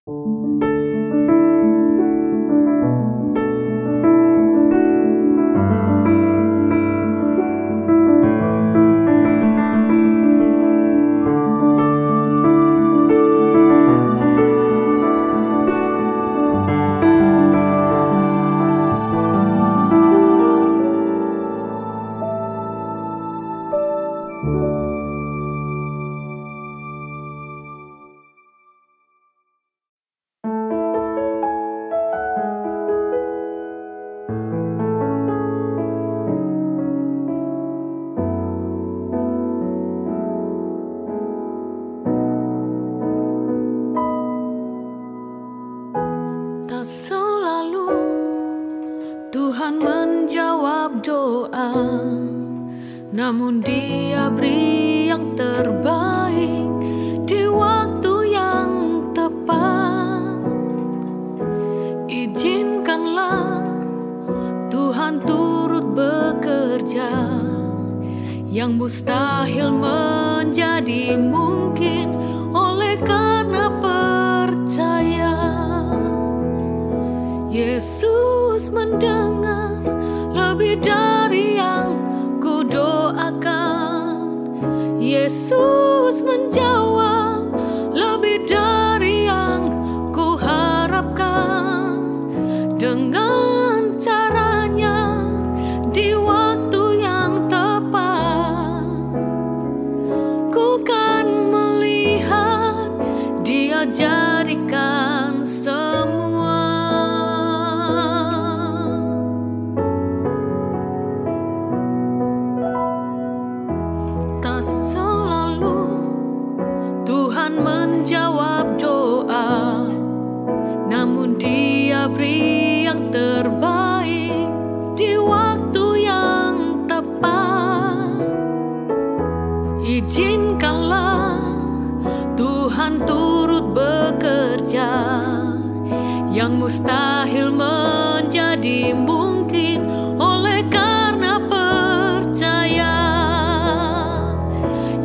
Tak selalu Tuhan menjawab doa, namun Dia beri yang terbaik di waktu yang tepat. Izinkanlah Tuhan turut bekerja, yang mustahil menjadi mungkin oleh karena percaya. Yesus mendengar lebih dari yang ku doakan. Yesus menjawab lebih dari yang ku harapkan. Dengan caranya di waktu yang tepat, ku kan melihat Dia jadikan semua. Menjawab doa, namun Dia beri yang terbaik di waktu yang tepat. Izinkanlah Tuhan turut bekerja, yang mustahil menjadi mungkin oleh karena percaya.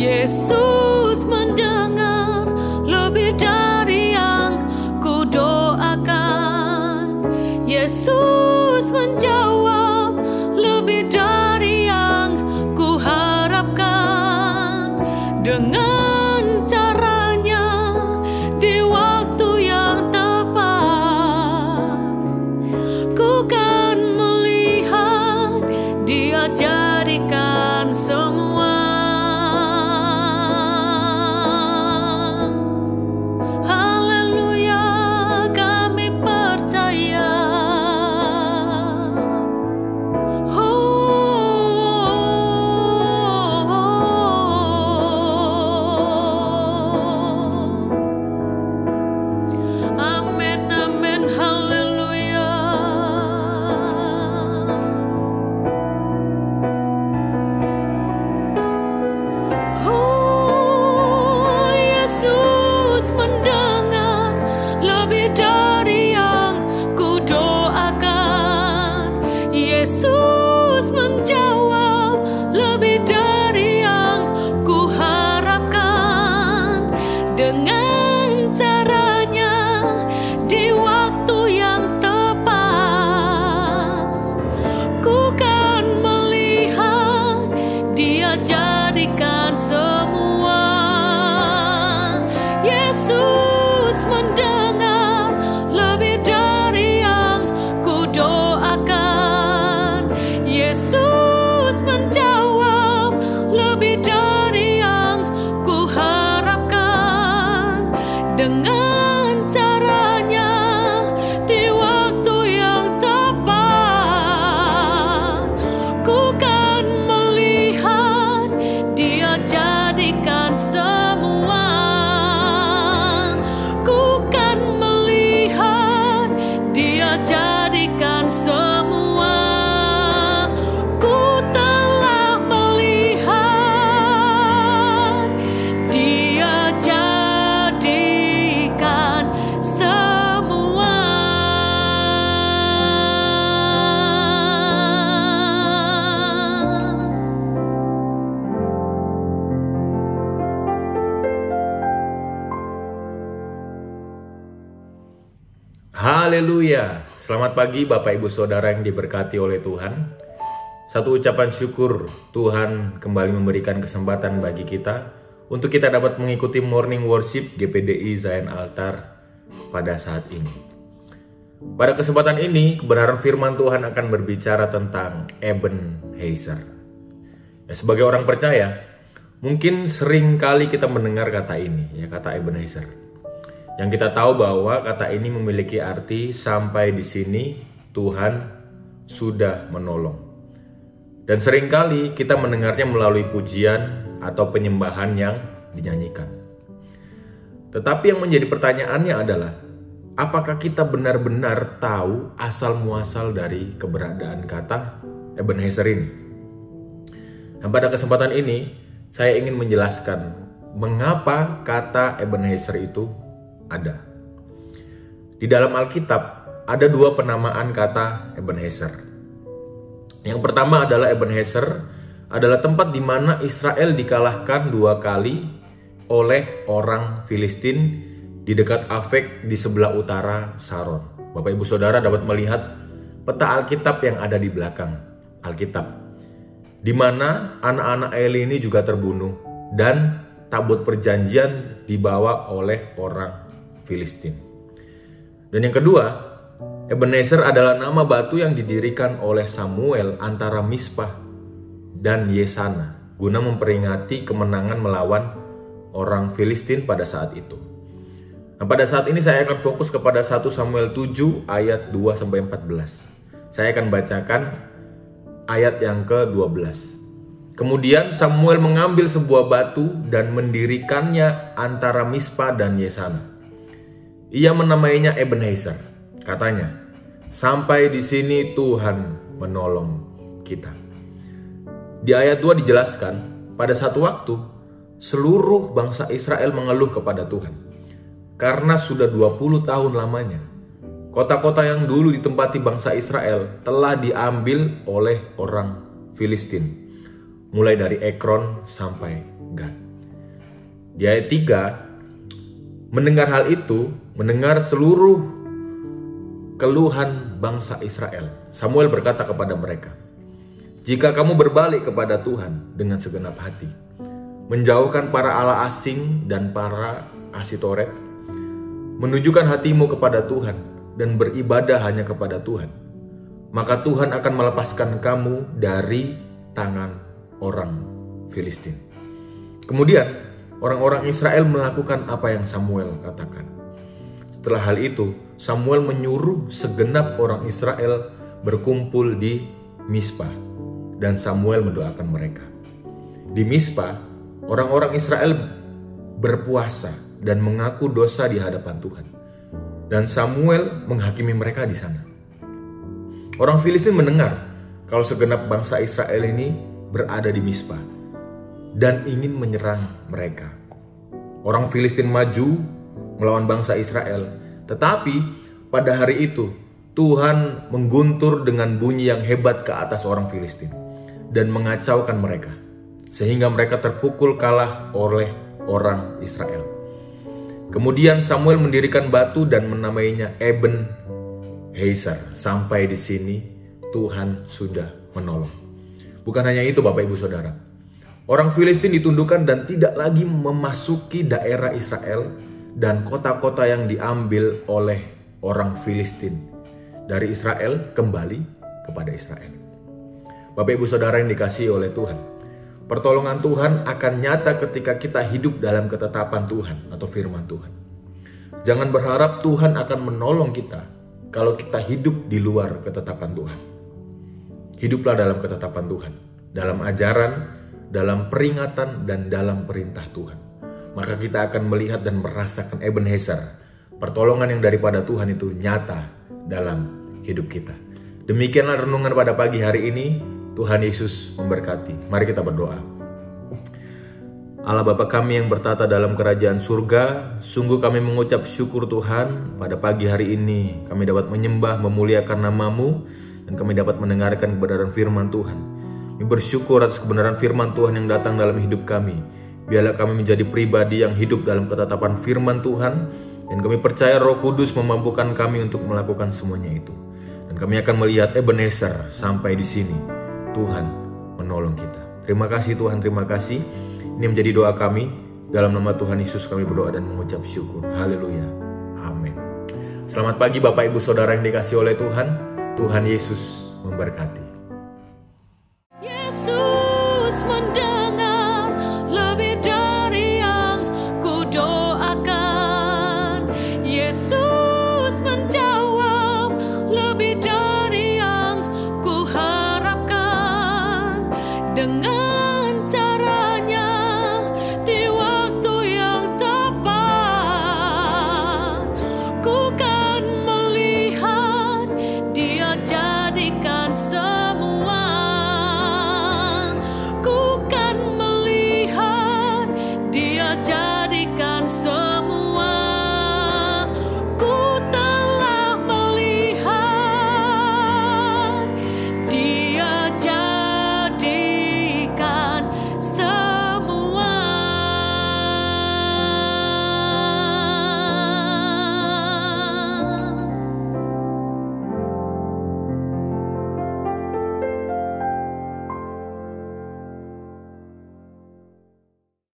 Yesus mendengar lebih dari yang ku doakan. Yesus menjawab lebih dari yang ku harapkan. Dengan caranya di waktu yang tepat, ku kan melihat Dia jadikan semua. Yesus menjawab lebih dari yang ku harapkan. Dengan caranya di waktu yang tepat, ku kan melihat Dia jadikan semua. Yesus mendengar lebih dari yang ku doakan. Yesus menjawab lebih dari yang ku harapkan. Dengan caranya di waktu yang tepat, ku kan melihat Dia jadikan semua. Ku kan melihat Dia jadikan semua. So Haleluya. Selamat pagi Bapak Ibu Saudara yang diberkati oleh Tuhan. Satu ucapan syukur, Tuhan kembali memberikan kesempatan bagi kita untuk kita dapat mengikuti morning worship GPDI Zion Altar pada saat ini. Pada kesempatan ini, kebenaran firman Tuhan akan berbicara tentang Ebenezer. Ya, sebagai orang percaya, mungkin sering kali kita mendengar kata ini, ya, kata Ebenezer. Yang kita tahu bahwa kata ini memiliki arti sampai di sini Tuhan sudah menolong. Dan seringkali kita mendengarnya melalui pujian atau penyembahan yang dinyanyikan. Tetapi yang menjadi pertanyaannya adalah, apakah kita benar-benar tahu asal muasal dari keberadaan kata Ebenezer ini? Nah, pada kesempatan ini saya ingin menjelaskan mengapa kata Ebenezer itu ada. Di dalam Alkitab ada dua penamaan kata Ebenezer. Yang pertama adalah Ebenezer adalah tempat di mana Israel dikalahkan dua kali oleh orang Filistin di dekat Afek di sebelah utara Saron. Bapak Ibu Saudara dapat melihat peta Alkitab yang ada di belakang Alkitab, di mana anak-anak Eli ini juga terbunuh dan tabut perjanjian dibawa oleh orang Filistin. Dan yang kedua, Ebenezer adalah nama batu yang didirikan oleh Samuel antara Mispa dan Yesana guna memperingati kemenangan melawan orang Filistin pada saat itu. Nah, pada saat ini saya akan fokus kepada 1 Samuel 7 ayat 2-14. Saya akan bacakan ayat yang ke-12. Kemudian Samuel mengambil sebuah batu dan mendirikannya antara Mispa dan Yesana. Ia menamainya Ebenezer. Katanya, sampai di sini Tuhan menolong kita. Di ayat 2 dijelaskan, pada satu waktu seluruh bangsa Israel mengeluh kepada Tuhan. Karena sudah 20 tahun lamanya, kota-kota yang dulu ditempati bangsa Israel telah diambil oleh orang Filistin, mulai dari Ekron sampai Gad. Di ayat 3, mendengar hal itu, mendengar seluruh keluhan bangsa Israel, Samuel berkata kepada mereka, "Jika kamu berbalik kepada Tuhan dengan segenap hati, menjauhkan para allah asing dan para Asitoret, menunjukkan hatimu kepada Tuhan dan beribadah hanya kepada Tuhan, maka Tuhan akan melepaskan kamu dari tangan orang Filistin." Kemudian orang-orang Israel melakukan apa yang Samuel katakan. Setelah hal itu, Samuel menyuruh segenap orang Israel berkumpul di Mispa, dan Samuel mendoakan mereka. Di Mispa, orang-orang Israel berpuasa dan mengaku dosa di hadapan Tuhan, dan Samuel menghakimi mereka di sana. Orang Filistin mendengar kalau segenap bangsa Israel ini berada di Mispa dan ingin menyerang mereka. Orang Filistin maju melawan bangsa Israel, tetapi pada hari itu Tuhan mengguntur dengan bunyi yang hebat ke atas orang Filistin dan mengacaukan mereka, sehingga mereka terpukul kalah oleh orang Israel. Kemudian Samuel mendirikan batu dan menamainya Ebenezer. Sampai di sini Tuhan sudah menolong. Bukan hanya itu Bapak Ibu Saudara, orang Filistin ditundukkan dan tidak lagi memasuki daerah Israel dan kota-kota yang diambil oleh orang Filistin dari Israel kembali kepada Israel. Bapak Ibu Saudara yang dikasihi oleh Tuhan, pertolongan Tuhan akan nyata ketika kita hidup dalam ketetapan Tuhan atau firman Tuhan. Jangan berharap Tuhan akan menolong kita kalau kita hidup di luar ketetapan Tuhan. Hiduplah dalam ketetapan Tuhan, dalam ajaran, dalam peringatan, dan dalam perintah Tuhan. Maka kita akan melihat dan merasakan Ebenezer, pertolongan yang daripada Tuhan itu nyata dalam hidup kita. Demikianlah renungan pada pagi hari ini. Tuhan Yesus memberkati. Mari kita berdoa. Allah Bapa kami yang bertata dalam kerajaan surga, sungguh kami mengucap syukur Tuhan pada pagi hari ini. Kami dapat menyembah, memuliakan nama-Mu, dan kami dapat mendengarkan kebenaran firman Tuhan. Kami bersyukur atas kebenaran firman Tuhan yang datang dalam hidup kami. Biarlah kami menjadi pribadi yang hidup dalam ketetapan firman Tuhan, Dan kami percaya Roh Kudus memampukan kami untuk melakukan semuanya itu. Dan kami akan melihat Ebenezer sampai di sini. Tuhan menolong kita. Terima kasih Tuhan, terima kasih. Ini menjadi doa kami. Dalam nama Tuhan Yesus kami berdoa dan mengucap syukur. Haleluya. Amin. Selamat pagi Bapak Ibu Saudara yang dikasihi oleh Tuhan. Tuhan Yesus memberkati. Yesus mendengar lebih dari yang ku doakan. Yesus menjadi